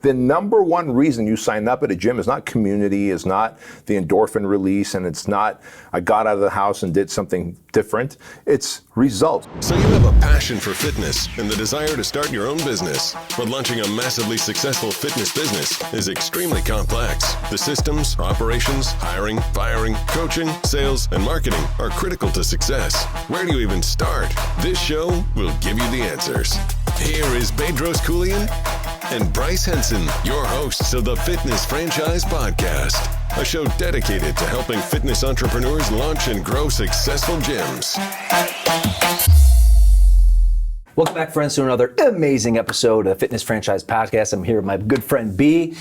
The number one reason you sign up at a gym is not community, is not the endorphin release, and it's not I got out of the house and did something different. It's results. So you have a passion for fitness and the desire to start your own business. But launching a massively successful fitness business is extremely complex. The systems, operations, hiring, firing, coaching, sales, and marketing are critical to success. Where do you even start? This show will give you the answers. Here is Bedros Keuilian and Bryce Henson, your hosts of the Fitness Franchise Podcast, a show dedicated to helping fitness entrepreneurs launch and grow successful gyms. Welcome back, friends, to another amazing episode of the Fitness Franchise Podcast. I'm here with my good friend B.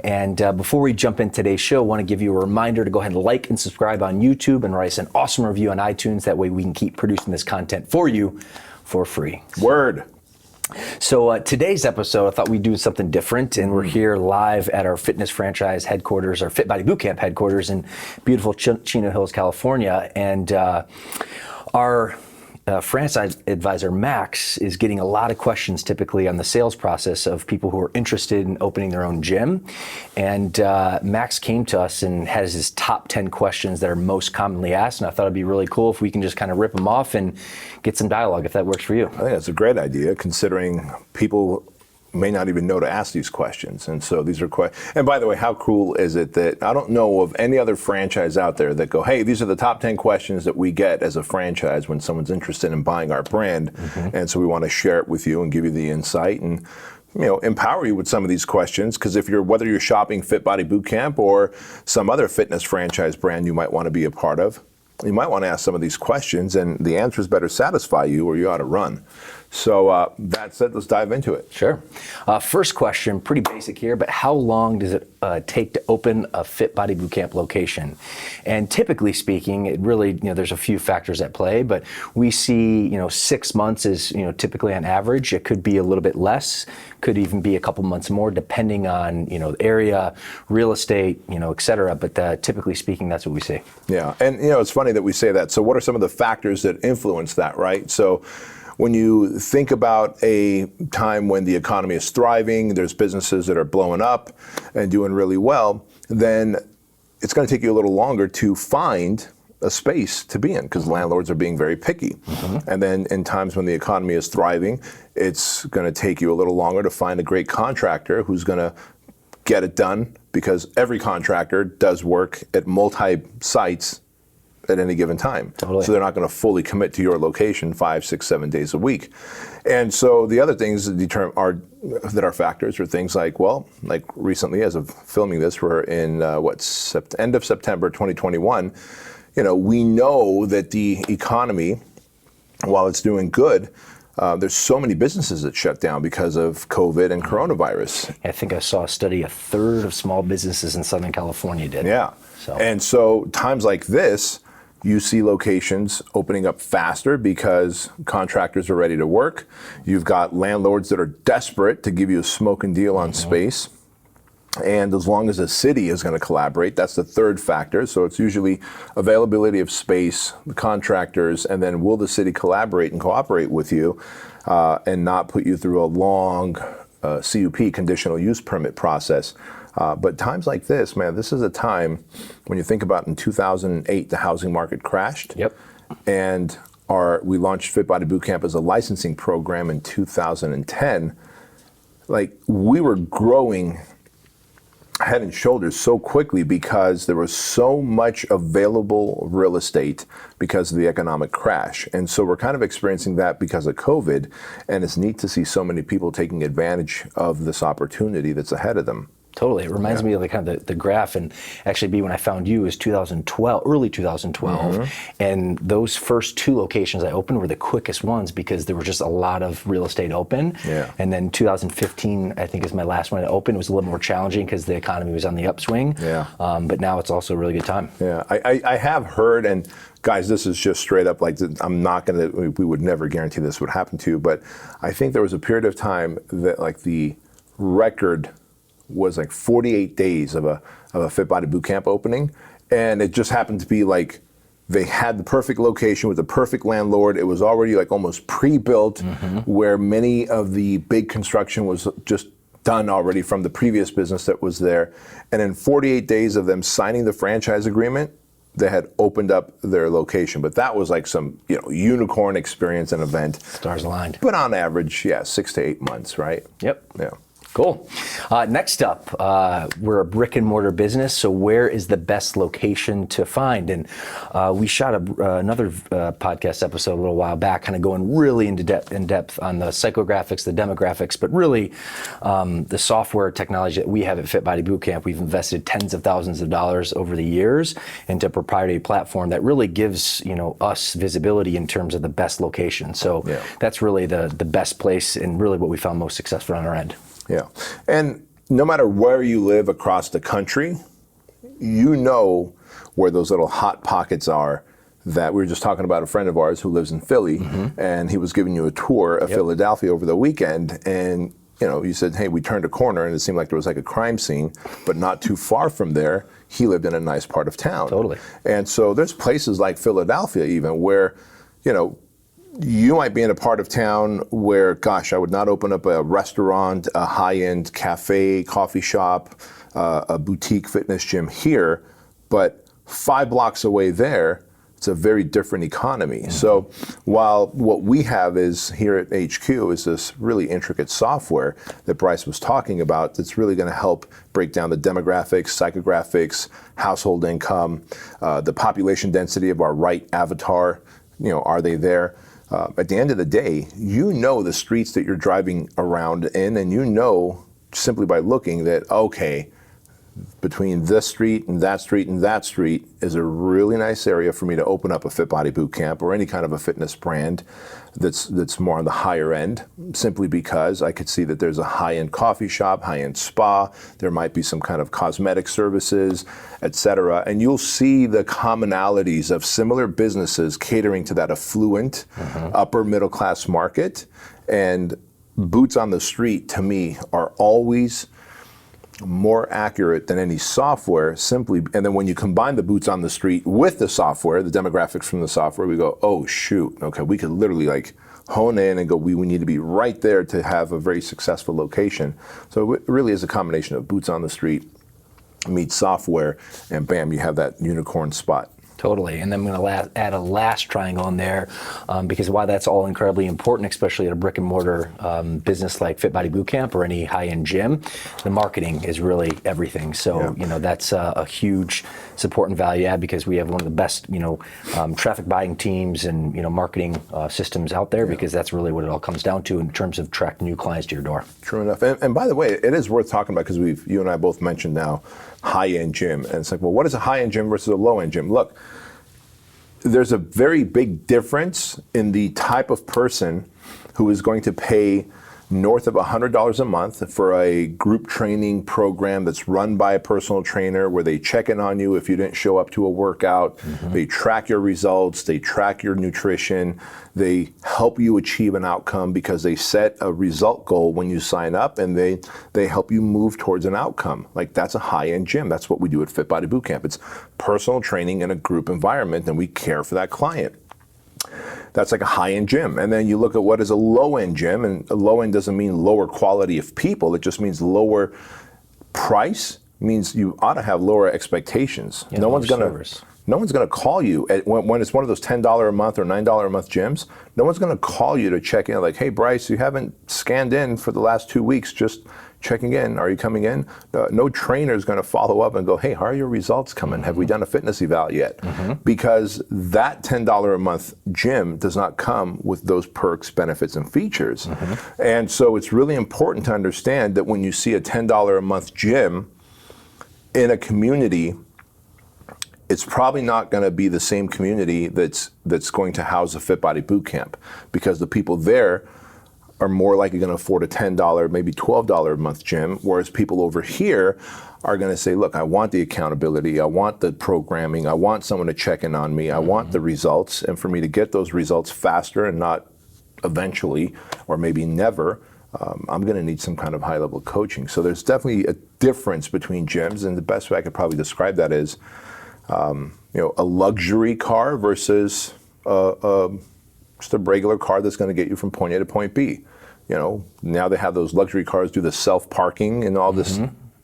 And before we jump into today's show, I want to give you a reminder to go ahead and like and subscribe on YouTube and write us an awesome review on iTunes. That way we can keep producing this content for you for free. Word. So today's episode, I thought we'd do something different, and we're here live at our Fitness Franchise headquarters, our Fit Body Bootcamp headquarters in beautiful Chino Hills, California. And our franchise advisor, Max, is getting a lot of questions typically on the sales process of people who are interested in opening their own gym. And Max came to us and has his top 10 questions that are most commonly asked. And I thought it'd be really cool if we can just kind of rip them off and get some dialogue, if that works for you. I think that's a great idea, considering people may not even know to ask these questions. And so these are and by the way, how cool is it that I don't know of any other franchise out there that go, hey, these are the top 10 questions that we get as a franchise when someone's interested in buying our brand. And so we want to share it with you and give you the insight and empower you with some of these questions, because whether you're shopping Fit Body Bootcamp or some other fitness franchise brand you might want to be a part of, you might want to ask some of these questions, and the answers better satisfy you or you ought to run. So that said, let's dive into it. Sure. First question, pretty basic here, but how long does it take to open a Fit Body Bootcamp location? And typically speaking, it really, there's a few factors at play, but we see, 6 months is, typically on average. It could be a little bit less, could even be a couple months more, depending on, the area, real estate, et cetera. But typically speaking, that's what we see. Yeah. And, it's funny that we say that. So what are some of the factors that influence that, right? So when you think about a time when the economy is thriving, there's businesses that are blowing up and doing really well, then it's going to take you a little longer to find a space to be in, because landlords are being very picky. And then in times when the economy is thriving, it's going to take you a little longer to find a great contractor who's going to get it done, because every contractor does work at multi-sites at any given time. Totally. So they're not going to fully commit to your location 5, 6, 7 days a week. And so the other things that are factors are things like, like recently, as of filming this, we're in end of September 2021. We know that the economy, while it's doing good, there's so many businesses that shut down because of COVID and coronavirus. I think I saw a study, a third of small businesses in Southern California did. Yeah. And so times like this, you see locations opening up faster because contractors are ready to work. You've got landlords that are desperate to give you a smoking deal on space. And as long as the city is going to collaborate, that's the third factor. So it's usually availability of space, the contractors, and then will the city collaborate and cooperate with you and not put you through a long CUP, conditional use permit process. But times like this, man, this is a time when you think about in 2008, the housing market crashed. Yep. And we launched Fit Body Bootcamp as a licensing program in 2010. We were growing head and shoulders so quickly because there was so much available real estate because of the economic crash. And so we're kind of experiencing that because of COVID. And it's neat to see so many people taking advantage of this opportunity that's ahead of them. Totally. It reminds me of the graph, and actually, when I found you, is 2012, early 2012. And those first 2 locations I opened were the quickest ones because there was just a lot of real estate open. Yeah. And then 2015, I think, is my last one to open. It was a little more challenging because the economy was on the upswing. Yeah. But now it's also a really good time. Yeah. I have heard, and guys, this is just straight up, we would never guarantee this would happen to you, but I think there was a period of time that the record was 48 days of a Fit Body Bootcamp opening, and it just happened to be they had the perfect location with the perfect landlord. It was already almost pre-built, where many of the big construction was just done already from the previous business that was there. And in 48 days of them signing the franchise agreement, they had opened up their location. But that was like some, unicorn experience and event. Stars aligned. But on average, 6 to 8 months, right? Yep. Yeah. Cool. Next up, we're a brick and mortar business, so where is the best location to find? And we shot another podcast episode a little while back, kind of going really in depth on the psychographics, the demographics, but really the software technology that we have at Fit Body Bootcamp. We've invested tens of thousands of dollars over the years into a proprietary platform that really gives us visibility in terms of the best location. So that's really the best place and really what we found most successful on our end. Yeah. And no matter where you live across the country, you know where those little hot pockets are. That we were just talking about a friend of ours who lives in Philly, and he was giving you a tour of Philadelphia over the weekend. And, you said, hey, we turned a corner and it seemed like there was like a crime scene, but not too far from there, he lived in a nice part of town. Totally. And so there's places like Philadelphia even where, you might be in a part of town where, gosh, I would not open up a restaurant, a high-end cafe, coffee shop, a boutique fitness gym here, but 5 blocks away there, it's a very different economy. So while what we have is here at HQ is this really intricate software that Bryce was talking about that's really going to help break down the demographics, psychographics, household income, the population density of our right avatar, are they there? At the end of the day, the streets that you're driving around in, and simply by looking that, okay, between this street and that street and that street is a really nice area for me to open up a Fit Body Bootcamp or any kind of a fitness brand that's more on the higher end, simply because I could see that there's a high-end coffee shop, high-end spa, there might be some kind of cosmetic services, etc. And you'll see the commonalities of similar businesses catering to that affluent, upper middle class market. And boots on the street, to me, are always more accurate than any software, and then when you combine the boots on the street with the software, the demographics from the software, we go, oh shoot, okay, we could literally hone in and go, we need to be right there to have a very successful location. So it really is a combination of boots on the street meets software, and bam, you have that unicorn spot. Totally, and then I'm going to add a last triangle in there because while that's all incredibly important, especially at a brick and mortar business like Fit Body Bootcamp or any high-end gym, the marketing is really everything. So that's a huge support and value add because we have one of the best traffic buying teams and marketing systems out there because that's really what it all comes down to in terms of attracting new clients to your door. True enough, and by the way, it is worth talking about because you and I both mentioned now high-end gym, and it's like, well, what is a high-end gym versus a low-end gym? Look, there's a very big difference in the type of person who is going to pay north of $100 a month for a group training program that's run by a personal trainer where they check in on you if you didn't show up to a workout, they track your results, they track your nutrition, they help you achieve an outcome because they set a result goal when you sign up and they help you move towards an outcome. Like that's a high-end gym. That's what we do at Fit Body Bootcamp. It's personal training in a group environment and we care for that client. That's like a high-end gym. And then you look at what is a low-end gym, and a low-end doesn't mean lower quality of people, it just means lower price, means you ought to have lower expectations. Yeah, no one's gonna call you when it's one of those $10 a month or $9 a month gyms. No one's gonna call you to check in like, hey Bryce, you haven't scanned in for the last 2 weeks, just checking in, are you coming in? No trainer is going to follow up and go, hey, how are your results coming? Have we done a fitness eval yet? Because that $10 a month gym does not come with those perks, benefits, and features. And so it's really important to understand that when you see a $10 a month gym in a community, it's probably not going to be the same community that's going to house a Fit Body Bootcamp, because the people there are more likely going to afford a $10, maybe $12 a month gym, whereas people over here are going to say, look, I want the accountability, I want the programming, I want someone to check in on me, I want the results, and for me to get those results faster and not eventually, or maybe never, I'm going to need some kind of high-level coaching. So there's definitely a difference between gyms, and the best way I could probably describe that is, a luxury car versus just a regular car that's going to get you from point A to point B. now they have those luxury cars do the self-parking and all this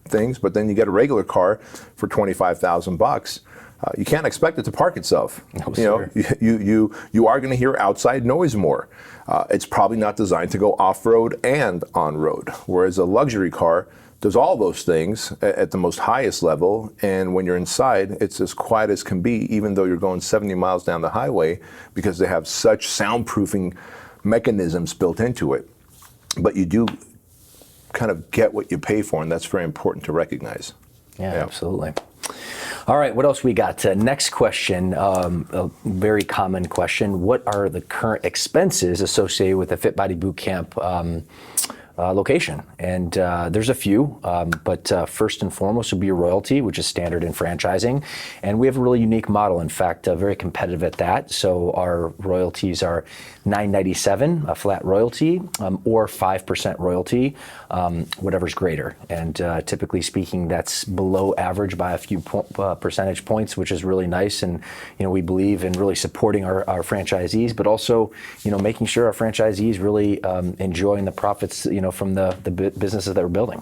things, but then you get a regular car for $25,000. You can't expect it to park itself. No, sir. You are going to hear outside noise more. It's probably not designed to go off-road and on-road, whereas a luxury car does all those things at the most highest level, and when you're inside, it's as quiet as can be, even though you're going 70 miles down the highway, because they have such soundproofing mechanisms built into it. But you do kind of get what you pay for, and that's very important to recognize. Yeah, absolutely. All right, what else we got? Next question, a very common question. What are the current expenses associated with the Fit Body Bootcamp location? And there's a few, but first and foremost would be a royalty, which is standard in franchising. And we have a really unique model, in fact, very competitive at that. So our royalties are $9.97, a flat royalty, or 5% royalty, whatever's greater. And typically speaking, that's below average by a few percentage points, which is really nice. And we believe in really supporting our franchisees, but also making sure our franchisees really enjoying the profits from the businesses that we're building.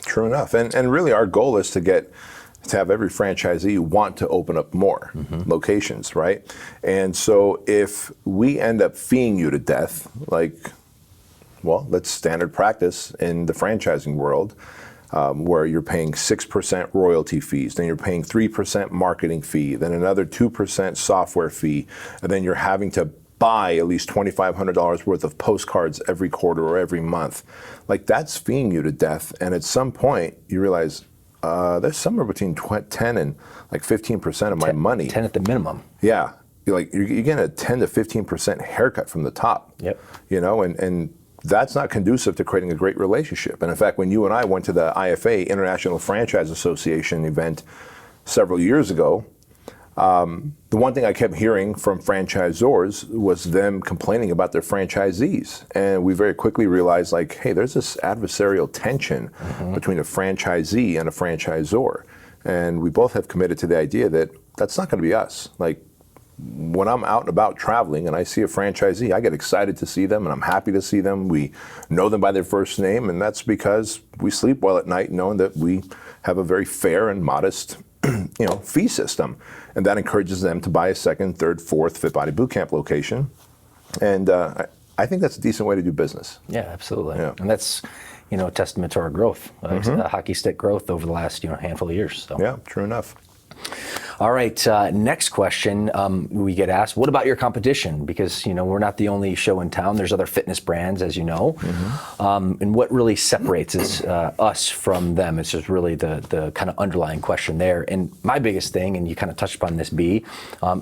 True enough. And really our goal is to have every franchisee want to open up more locations, right? And so if we end up feeing you to death, that's standard practice in the franchising world, where you're paying 6% royalty fees, then you're paying 3% marketing fee, then another 2% software fee, and then you're having to buy at least $2,500 worth of postcards every quarter or every month. That's feeding you to death. And at some point, you realize there's somewhere between 10 and 15% of my money. 10 at the minimum. Yeah. You're getting a 10 to 15% haircut from the top. Yep. And that's not conducive to creating a great relationship. And in fact, when you and I went to the IFA, International Franchise Association event several years ago, the one thing I kept hearing from franchisors was them complaining about their franchisees. And we very quickly realized, hey, there's this adversarial tension between a franchisee and a franchisor. And we both have committed to the idea that that's not going to be us. When I'm out and about traveling and I see a franchisee, I get excited to see them and I'm happy to see them. We know them by their first name, and that's because we sleep well at night knowing that we have a very fair and modest fee system, and that encourages them to buy a second, third, fourth Fit Body Bootcamp location. And I think that's a decent way to do business. Yeah, absolutely. Yeah. And that's a testament to our growth, hockey stick growth over the last handful of years. So. Yeah, true enough. All right, next question we get asked, what about your competition? Because, we're not the only show in town. There's other fitness brands, as you know. And what really separates us from them? It's just really the kind of underlying question there. And my biggest thing, and you kind of touched upon this, B,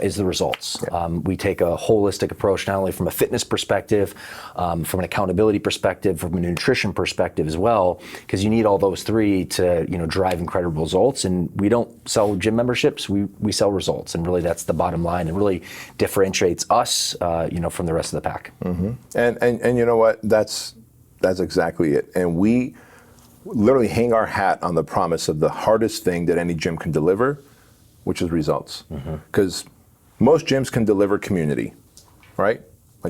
is the results. Yeah. We take a holistic approach, not only from a fitness perspective, from an accountability perspective, from a nutrition perspective as well, because you need all those three to, drive incredible results. And we don't sell gym memberships. We sell results, and really that's the bottom line, and really differentiates us, from the rest of the pack. And you know what? That's exactly it. And we literally hang our hat on the promise of the hardest thing that any gym can deliver, which is results. Because most gyms can deliver community, right?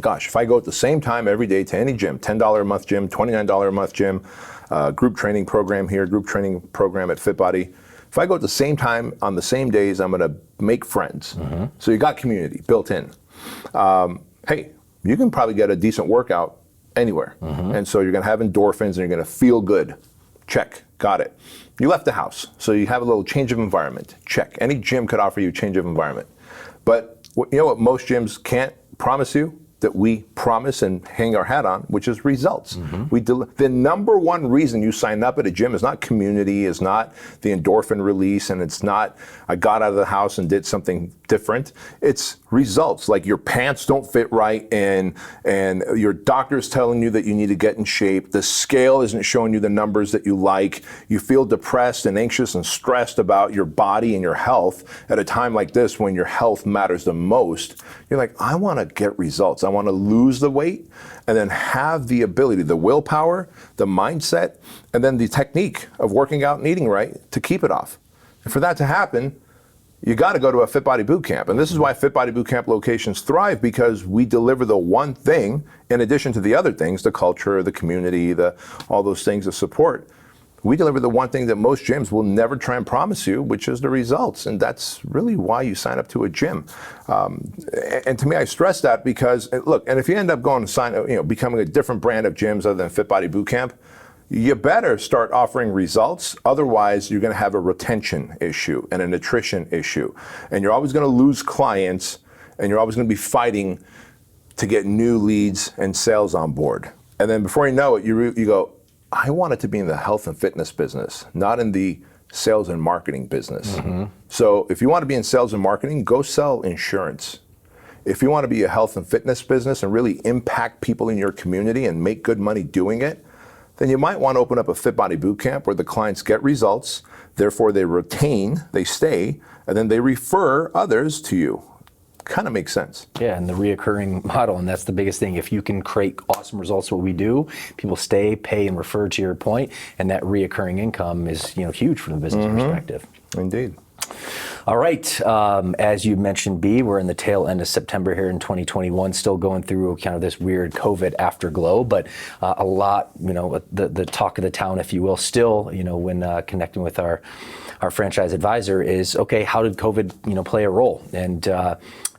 Gosh, if I go at the same time every day to any gym, $10 a month gym, $29 a month gym, group training program here, group training program at Fit Body. If I go at the same time on the same days, I'm going to make friends. So you got community built in. Hey, you can probably get a decent workout anywhere. And so you're going to have endorphins and you're going to feel good. Check, got it. You left the house, so you have a little change of environment. Check. Any gym could offer you change of environment. But you know what most gyms can't promise you? That we promise and hang our hat on, which is results. The number one reason you sign up at a gym is not community, is not the endorphin release, and it's not I got out of the house and did something different. It's results, like your pants don't fit right and your doctor's telling you that you need to get in shape. The scale isn't showing you the numbers that you like. You feel depressed and anxious and stressed about your body and your health at a time like this when your health matters the most. You're like, I want to get results. I want to lose the weight and then have the ability, the willpower, the mindset, and then the technique of working out and eating right to keep it off. And for that to happen, you got to go to a Fit Body Bootcamp. And this is why Fit Body Bootcamp locations thrive, because we deliver the one thing in addition to the other things, the culture, the community, all those things of support. We deliver the one thing that most gyms will never try and promise you, which is the results. And that's really why you sign up to a gym. And to me, I stress that because, look, and if you end up going to becoming a different brand of gyms other than Fit Body Bootcamp, you better start offering results. Otherwise, you're going to have a retention issue and a nutrition issue. And you're always going to lose clients, and you're always going to be fighting to get new leads and sales on board. And then before you know it, you go, I want it to be in the health and fitness business, not in the sales and marketing business. So if you want to be in sales and marketing, go sell insurance. If you want to be a health and fitness business and really impact people in your community and make good money doing it, then you might want to open up a Fit Body Bootcamp where the clients get results, therefore they retain, they stay, and then they refer others to you. Kind of makes sense. Yeah, and the reoccurring model, and that's the biggest thing. If you can create awesome results, what we do, people stay, pay, and refer, to your point, and that reoccurring income is huge from the business perspective. Indeed. All right, as you mentioned, B, we're in the tail end of September here in 2021, still going through kind of this weird COVID afterglow, but a lot, the talk of the town, if you will, still, when connecting with our franchise advisor is, okay, how did COVID, play a role? And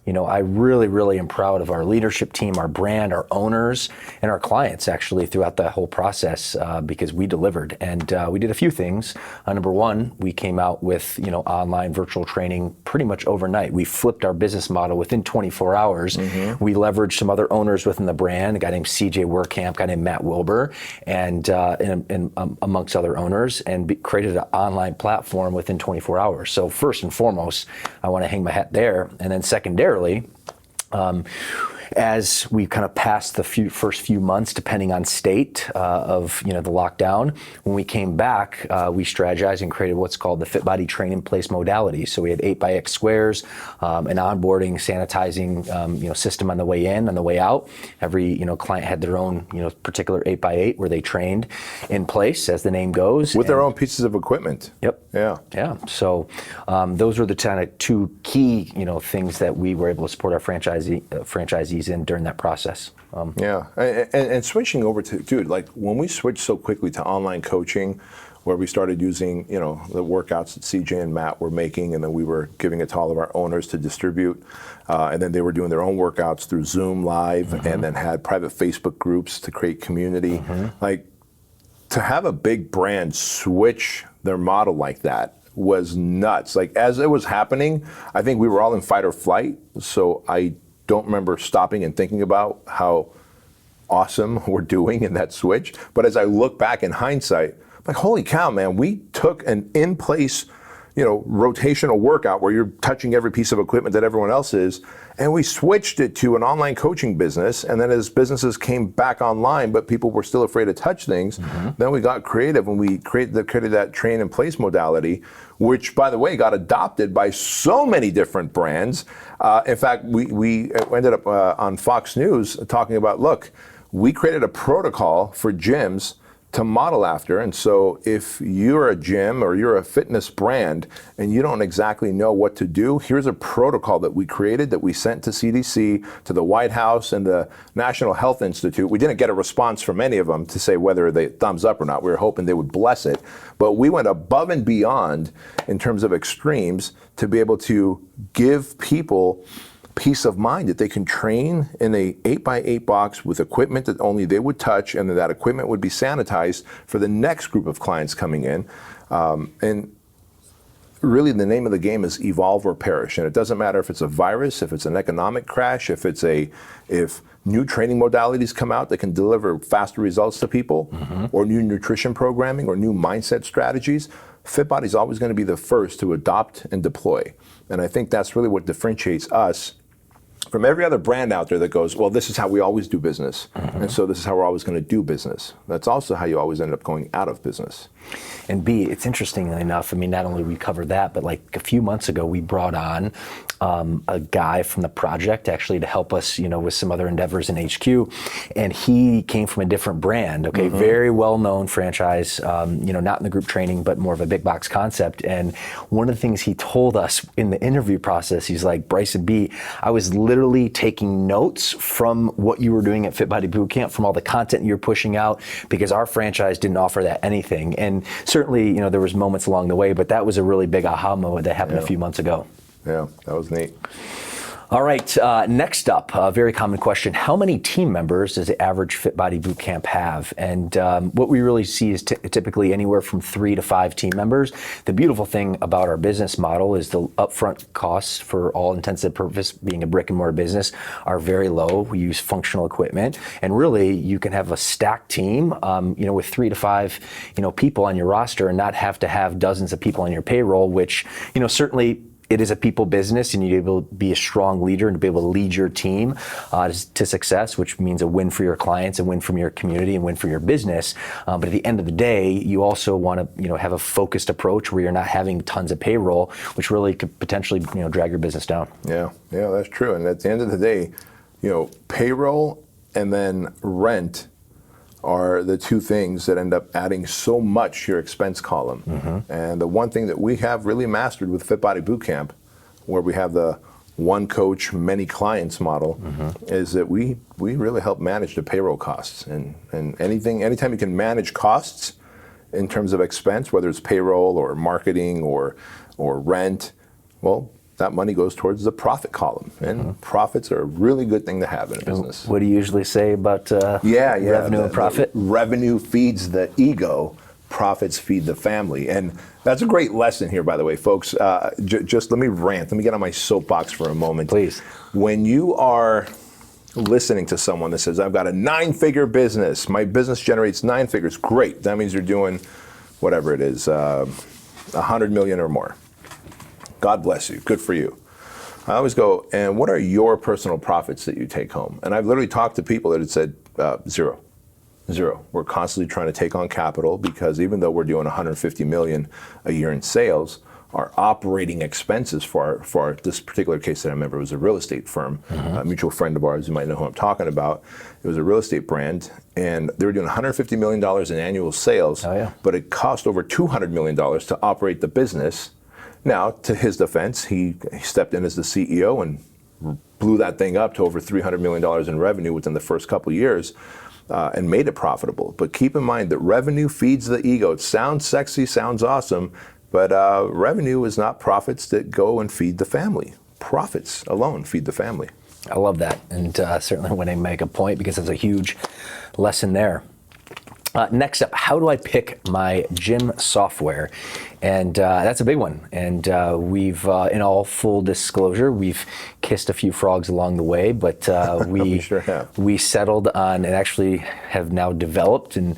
I really, really am proud of our leadership team, our brand, our owners, and our clients actually throughout the whole process because we delivered. And we did a few things. Number one, we came out with online virtual training pretty much overnight. We flipped our business model within 24 hours. We leveraged some other owners within the brand, a guy named CJ Werkamp, a guy named Matt Wilbur, and amongst other owners, and created an online platform within 24 hours. So first and foremost, I want to hang my hat there. And then secondarily, as we kind of passed the first few months, depending on state of the lockdown, when we came back, we strategized and created what's called the Fit Body Train in Place modality. So we had 8x8 squares, an onboarding, sanitizing system on the way in, on the way out. Every client had their own particular 8x8 where they trained in place, as the name goes, with their own pieces of equipment. Yep. Yeah. So those were the kind of two key things that we were able to support our franchisees in during that process. And switching over to, dude, like when we switched so quickly to online coaching, where we started using, the workouts that CJ and Matt were making, and then we were giving it to all of our owners to distribute, and then they were doing their own workouts through Zoom Live, and then had private Facebook groups to create community. Like, to have a big brand switch their model like that was nuts. Like, as it was happening, I think we were all in fight or flight, so I don't remember stopping and thinking about how awesome we're doing in that switch. But as I look back in hindsight, I'm like, holy cow, man, we took an in-place, rotational workout where you're touching every piece of equipment that everyone else is, and we switched it to an online coaching business. And then as businesses came back online, but people were still afraid to touch things, then we got creative and we created that train in place modality, which, by the way, got adopted by so many different brands. In fact, we ended up on Fox News talking about, look, we created a protocol for gyms to model after. And so if you're a gym or you're a fitness brand and you don't exactly know what to do, here's a protocol that we created that we sent to CDC, to the White House, and the National Health Institute. We didn't get a response from any of them to say whether they thumbs up or not. We were hoping they would bless it. But we went above and beyond in terms of extremes to be able to give people peace of mind that they can train in a 8x8 box with equipment that only they would touch, and that equipment would be sanitized for the next group of clients coming in. And really the name of the game is evolve or perish. And it doesn't matter if it's a virus, if it's an economic crash, if new training modalities come out that can deliver faster results to people, or new nutrition programming or new mindset strategies. FitBody's always going to be the first to adopt and deploy. And I think that's really what differentiates us from every other brand out there that goes, well, this is how we always do business. And so this is how we're always going to do business. That's also how you always end up going out of business. And B, it's interesting enough, not only we covered that, but like a few months ago, we brought on a guy from the project actually to help us, with some other endeavors in HQ, and he came from a different brand. Okay, very well-known franchise. Not in the group training, but more of a big box concept. And one of the things he told us in the interview process, he's like, Bryce and B, I was literally taking notes from what you were doing at Fit Body Bootcamp, from all the content you're pushing out, because our franchise didn't offer that anything. And certainly, there was moments along the way, but that was a really big aha moment that happened a few months ago. Yeah, that was neat. All right, next up, a very common question. How many team members does the average Fit Body Bootcamp have? And what we really see is typically anywhere from 3 to 5 team members. The beautiful thing about our business model is the upfront costs, for all intensive purpose, being a brick and mortar business, are very low. We use functional equipment, and really you can have a stacked team, with 3 to 5, people on your roster, and not have to have dozens of people on your payroll, which, certainly, it is a people business, and you're able to be a strong leader and to be able to lead your team to success, which means a win for your clients, a win from your community, and win for your business. But at the end of the day, you also want to, have a focused approach where you're not having tons of payroll, which really could potentially, drag your business down. Yeah, that's true. And at the end of the day, payroll and then rent are the two things that end up adding so much to your expense column. And the one thing that we have really mastered with Fit Body Bootcamp, where we have the one coach, many clients model, is that we really help manage the payroll costs. And anytime you can manage costs in terms of expense, whether it's payroll or marketing or rent, well, that money goes towards the profit column, and profits are a really good thing to have in a business. What do you usually say about revenue and profit? Revenue feeds the ego, profits feed the family. And that's a great lesson here, by the way, folks. Just let me rant. Let me get on my soapbox for a moment. Please. When you are listening to someone that says, I've got a 9-figure business, my business generates 9 figures, great. That means you're doing whatever it is, 100 million or more. God bless you. Good for you. I always go, and what are your personal profits that you take home? And I've literally talked to people that had said zero. We're constantly trying to take on capital, because even though we're doing 150 million a year in sales, our operating expenses for this particular case that I remember was a real estate firm, a mutual friend of ours, you might know who I'm talking about. It was a real estate brand, and they were doing $150 million in annual sales, but it cost over $200 million to operate the business. Now, to his defense, he stepped in as the CEO and blew that thing up to over $300 million in revenue within the first couple of years, and made it profitable. But keep in mind that revenue feeds the ego. It sounds sexy, sounds awesome, but revenue is not profits that go and feed the family. Profits alone feed the family. I love that, and certainly when I make a point, because there's a huge lesson there. Next up, how do I pick my gym software? And that's a big one. And we've, in all full disclosure, we've kissed a few frogs along the way, but we sure have. We settled on, and actually have now developed and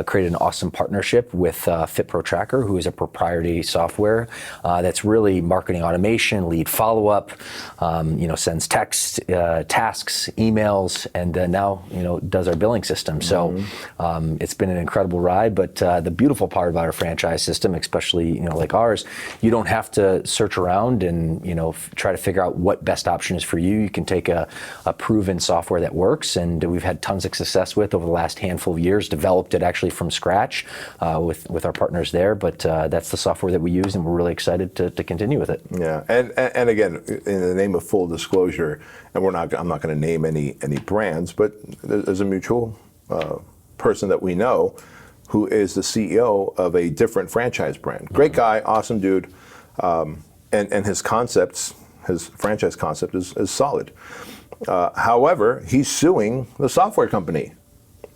created an awesome partnership with FitPro Tracker, who is a proprietary software that's really marketing automation, lead follow-up, sends text, tasks, emails, and now does our billing system. So it's been an incredible ride. But the beautiful part about our franchise system, especially like ours, you don't have to search around and try to figure out what best option is for you. You can take a proven software that works, and we've had tons of success with over the last handful of years. Developed it actually from scratch with our partners there, but that's the software that we use, and we're really excited to continue with it. Yeah, and again, in the name of full disclosure, and I'm not going to name any brands, but there's a mutual person that we know who is the CEO of a different franchise brand. Great guy, awesome dude, and his franchise concept is solid. However, he's suing the software company,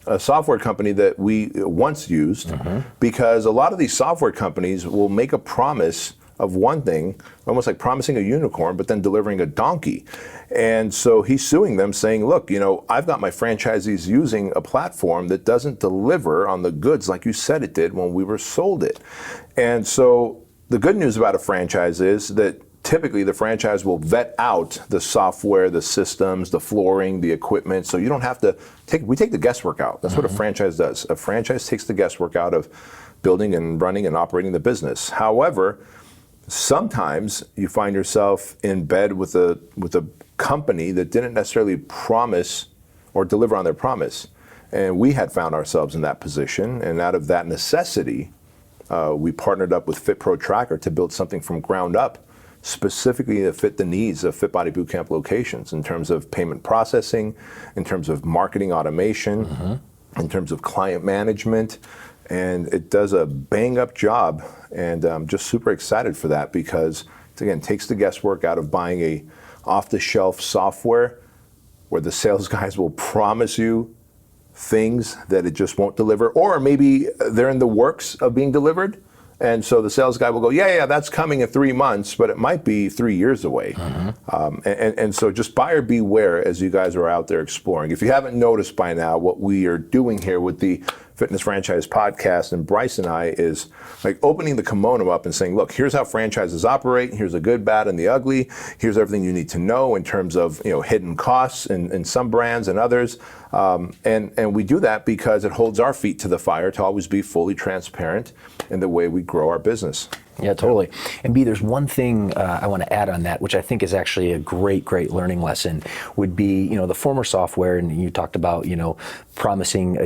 a software company that we once used, because a lot of these software companies will make a promise of one thing, almost like promising a unicorn, but then delivering a donkey. And so he's suing them, saying, look, I've got my franchisees using a platform that doesn't deliver on the goods like you said it did when we were sold it. And so the good news about a franchise is that typically the franchise will vet out the software, the systems, the flooring, the equipment, so you don't have to we take the guesswork out. That's what a franchise does. A franchise takes the guesswork out of building and running and operating the business. However, sometimes you find yourself in bed with a company that didn't necessarily promise or deliver on their promise. And we had found ourselves in that position, and out of that necessity, we partnered up with FitPro Tracker to build something from ground up, specifically to fit the needs of Fit Body Bootcamp locations in terms of payment processing, in terms of marketing automation, in terms of client management. And it does a bang-up job, and I'm just super excited for that because it, again, takes the guesswork out of buying a off-the-shelf software where the sales guys will promise you things that it just won't deliver, or maybe they're in the works of being delivered. And so the sales guy will go, yeah, that's coming in 3 months, but it might be 3 years away. And so just buyer beware as you guys are out there exploring. If you haven't noticed by now, what we are doing here with the Fitness Franchise Podcast and Bryce and I is like opening the kimono up and saying, look, here's how franchises operate. Here's the good, bad, and the ugly. Here's everything you need to know in terms of hidden costs in some brands and others. And we do that because it holds our feet to the fire to always be fully transparent in the way we grow our business. Yeah, totally. And B, there's one thing I want to add on that, which I think is actually a great learning lesson, would be, the former software, and you talked about, promising a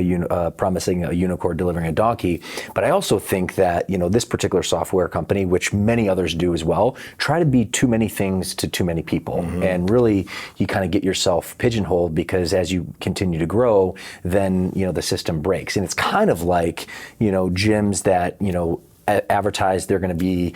unicorn delivering a donkey. But I also think that, this particular software company, which many others do as well, try to be too many things to too many people. And really, you kind of get yourself pigeonholed because as you continue to grow, then, the system breaks. And it's kind of like, gyms that, advertise they're going to be,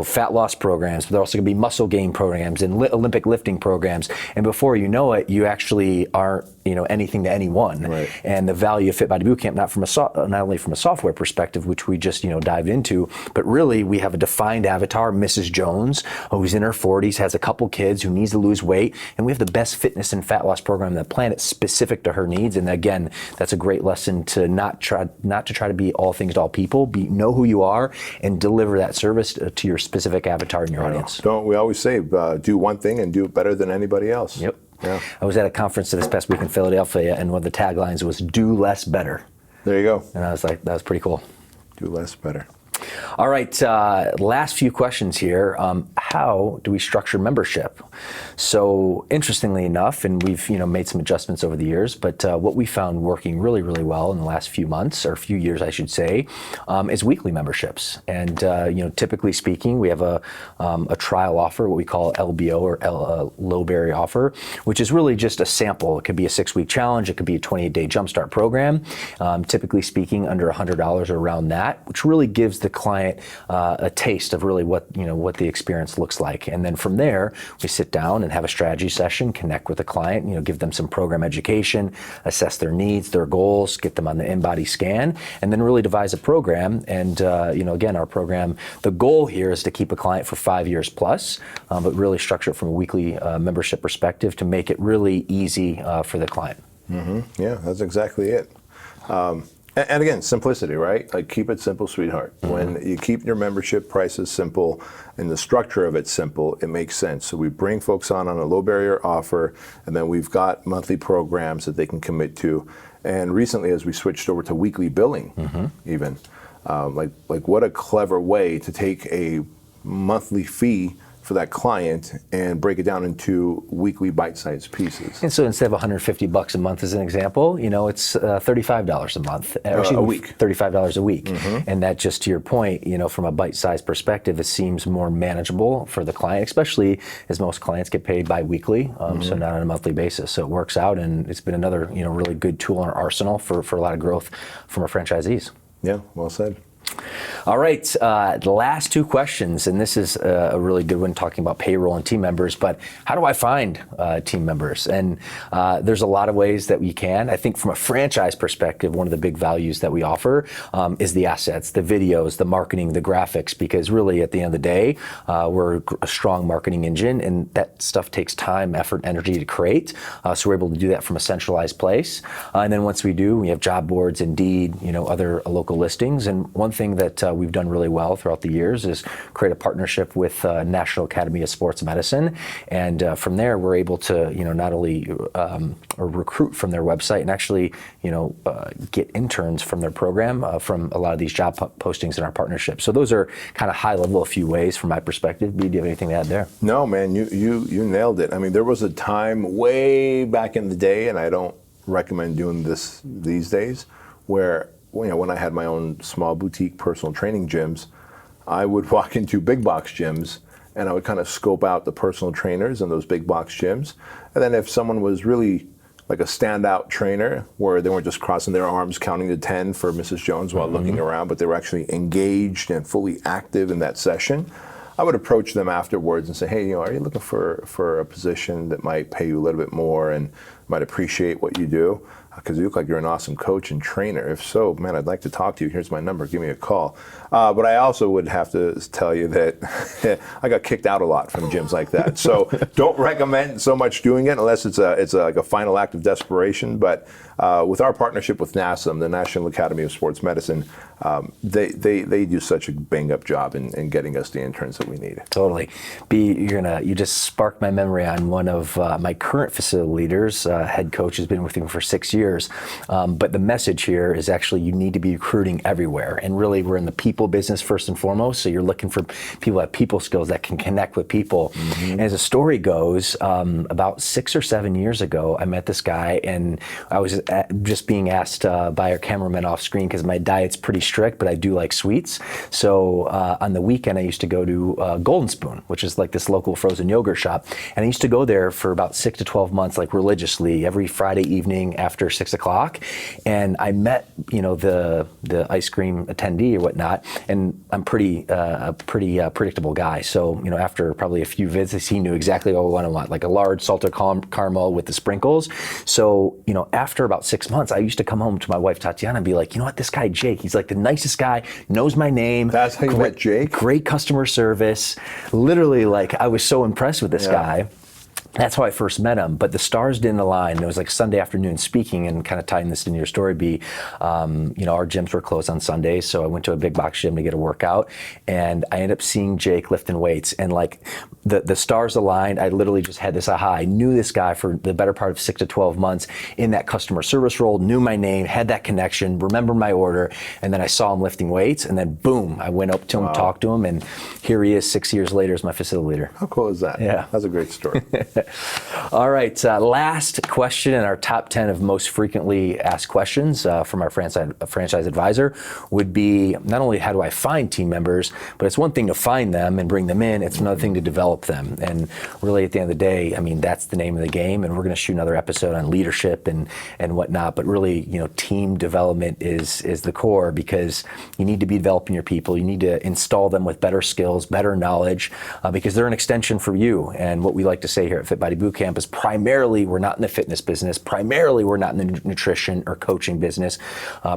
fat loss programs, but they're also going to be muscle gain programs and Olympic lifting programs. And before you know it, you actually aren't, anything to anyone. Right. And the value of Fit Body Bootcamp, not only from a software perspective, which we just, dived into, but really we have a defined avatar, Mrs. Jones, who's in her 40s, has a couple kids, who needs to lose weight. And we have the best fitness and fat loss program on the planet specific to her needs. And again, that's a great lesson to not try to be all things to all people, know who you are, and deliver that service to your specific avatar in your audience. We always say, do one thing and do it better than anybody else. Yep. Yeah. I was at a conference this past week in Philadelphia, and one of the taglines was "Do less, better." There you go. And I was like, that was pretty cool. Do less, better. All right, last few questions here. How do we structure membership? So interestingly enough, and we've made some adjustments over the years, but what we found working really well in the last few months, or few years I should say, is weekly memberships. And typically speaking, we have a trial offer, what we call LBO or low barrier offer, which is really just a sample. It could be a 6-week challenge, it could be a 28-day jumpstart program. Typically speaking, under $100 or around that, which really gives the client a taste of really what the experience looks like. And then from there, we sit down and have a strategy session, connect with the client, give them some program education, assess their needs, their goals, get them on the in-body scan, and then really devise a program. And again, our program, the goal here is to keep a client for 5 years plus, but really structure it from a weekly membership perspective to make it really easy for the client. Yeah, that's exactly it. And again, simplicity, right? Like, keep it simple, sweetheart. When you keep your membership prices simple and the structure of it simple, it makes sense. So we bring folks on a low barrier offer, and then we've got monthly programs that they can commit to. And recently, as we switched over to weekly billing, even, like what a clever way to take a monthly fee for that client and break it down into weekly bite-sized pieces. And so instead of $150 a month as an example, it's $35 a month. A week. $35 a week. And that, just to your point, from a bite-sized perspective, it seems more manageable for the client, especially as most clients get paid bi-weekly, so not on a monthly basis. So it works out, and it's been another really good tool in our arsenal for a lot of growth from our franchisees. Yeah, well said. All right, the last two questions, and this is a really good one, talking about payroll and team members, but how do I find team members? And there's a lot of ways that we can. I think from a franchise perspective, one of the big values that we offer is the assets, the videos, the marketing, the graphics, because really at the end of the day, we're a strong marketing engine, and that stuff takes time, effort, energy to create. So we're able to do that from a centralized place. And then once we do, we have job boards, Indeed, other local listings. And one thing that we've done really well throughout the years is create a partnership with National Academy of Sports Medicine, and from there we're able to not only or recruit from their website and actually get interns from their program from a lot of these job postings in our partnership. So those are kind of high level, a few ways from my perspective. B, do you have anything to add there? No, man, you nailed it. I mean, there was a time way back in the day, and I don't recommend doing this these days, where when I had my own small boutique personal training gyms, I would walk into big box gyms and I would kind of scope out the personal trainers in those big box gyms. And then if someone was really like a standout trainer, where they weren't just crossing their arms counting to 10 for Mrs. Jones while looking around, but they were actually engaged and fully active in that session, I would approach them afterwards and say, hey, are you looking for a position that might pay you a little bit more and might appreciate what you do? Because you look like you're an awesome coach and trainer. If so, man, I'd like to talk to you. Here's my number. Give me a call. But I also would have to tell you that I got kicked out a lot from gyms like that. So don't recommend so much doing it unless it's like a final act of desperation. But with our partnership with NASM, the National Academy of Sports Medicine, they do such a bang-up job in getting us the interns that we need. Totally. B, you just sparked my memory on one of my current facility leaders, head coach, has been with me for 6 years. But the message here is actually you need to be recruiting everywhere. And really, we're in the people business first and foremost. So you're looking for people who have people skills that can connect with people. And as the story goes, about 6 or 7 years ago, I met this guy, and I was just being asked by our cameraman off screen, because my diet's pretty strict, but I do like sweets. So on the weekend, I used to go to Golden Spoon, which is like this local frozen yogurt shop. And I used to go there for about 6 to 12 months, like religiously, every Friday evening after 6 o'clock. And I met, the ice cream attendee or whatnot, and I'm a pretty predictable guy. So, after probably a few visits, he knew exactly what I want, like a large salted caramel with the sprinkles. So, after about 6 months, I used to come home to my wife, Tatiana, and be like, you know what, this guy, Jake, he's like the nicest guy, knows my name. That's how you met Jake? Great customer service. Literally, like, I was so impressed with this guy. That's how I first met him, but the stars didn't align. It was like Sunday afternoon speaking, and kind of tying this into your story, B, our gyms were closed on Sundays, so I went to a big box gym to get a workout, and I ended up seeing Jake lifting weights, and like the stars aligned. I literally just had this aha. I knew this guy for the better part of 6 to 12 months in that customer service role, knew my name, had that connection, remembered my order, and then I saw him lifting weights, and then boom, I went up to him, talked to him, and here he is 6 years later as my facility leader. How cool is that? Yeah. That's a great story. All right, last question in our top 10 of most frequently asked questions from our franchise advisor would be, not only how do I find team members, but it's one thing to find them and bring them in, it's another thing to develop them. And really at the end of the day, I mean, that's the name of the game, and we're going to shoot another episode on leadership and whatnot, but really, team development is the core, because you need to be developing your people, you need to install them with better skills, better knowledge, because they're an extension for you. And what we like to say here at Fit Body Bootcamp is primarily we're not in the fitness business, primarily we're not in the nutrition or coaching business,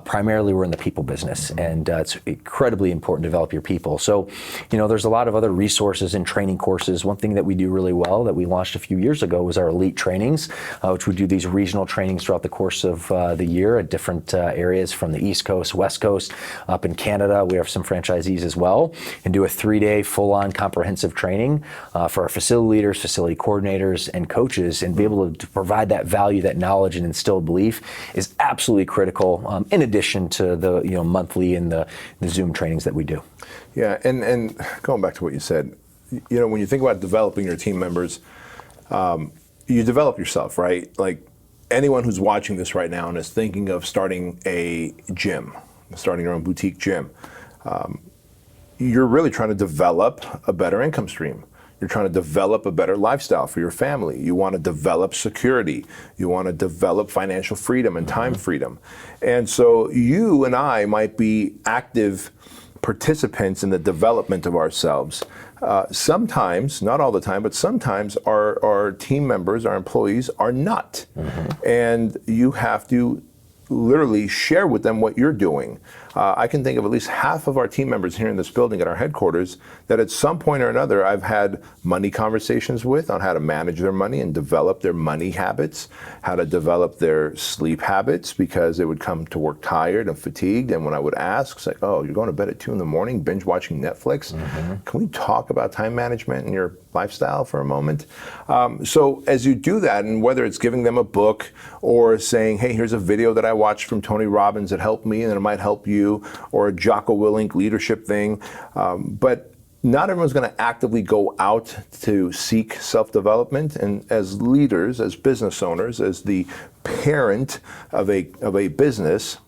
primarily we're in the people business, and it's incredibly important to develop your people. So, there's a lot of other resources and training courses. One thing that we do really well that we launched a few years ago was our elite trainings, which we do these regional trainings throughout the course of the year at different areas from the East Coast, West Coast, up in Canada. We have some franchisees as well, and do a 3-day full-on comprehensive training for our facility leaders, facility coordinators, and coaches, and be able to provide that value, that knowledge, and instill belief is absolutely critical, in addition to the monthly and the Zoom trainings that we do. Yeah, and going back to what you said, when you think about developing your team members, you develop yourself, right? Like anyone who's watching this right now and is thinking of starting a gym, starting your own boutique gym, you're really trying to develop a better income stream. You're trying to develop a better lifestyle for your family. You want to develop security. You want to develop financial freedom and time freedom. And so you and I might be active participants in the development of ourselves. Sometimes, not all the time, but sometimes our team members, our employees are not. And you have to literally share with them what you're doing. I can think of at least half of our team members here in this building at our headquarters that at some point or another I've had money conversations with on how to manage their money and develop their money habits, how to develop their sleep habits, because they would come to work tired and fatigued. And when I would ask, it's like, oh, you're going to bed at 2 a.m, binge watching Netflix. Can we talk about time management and your lifestyle for a moment? So as you do that, and whether it's giving them a book or saying, hey, here's a video that I watched from Tony Robbins that helped me and it might help you, or a Jocko Willink leadership thing, but not everyone's going to actively go out to seek self-development. And as leaders, as business owners, as the parent of a business,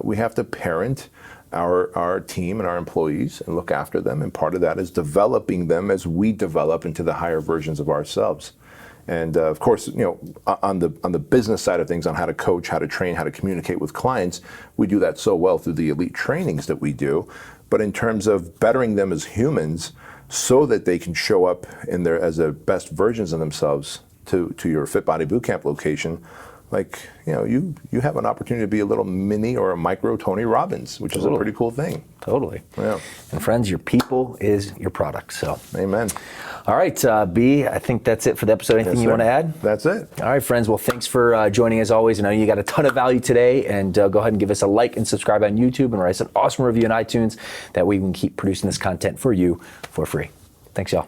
we have to parent our team and our employees and look after them. And part of that is developing them as we develop into the higher versions of ourselves. And of course, on the business side of things, on how to coach, how to train, how to communicate with clients, we do that so well through the elite trainings that we do. But in terms of bettering them as humans, so that they can show up in their as the best versions of themselves to your Fit Body Bootcamp location, like you have an opportunity to be a little mini or a micro Tony Robbins, which is a pretty cool thing. Totally. Yeah. And friends, your people is your product. So. Amen. All right, B, I think that's it for the episode. Anything you want to add? That's it. All right, friends. Well, thanks for joining as always. I know you got a ton of value today, and go ahead and give us a like and subscribe on YouTube and write us an awesome review on iTunes. That way we can keep producing this content for you for free. Thanks, y'all.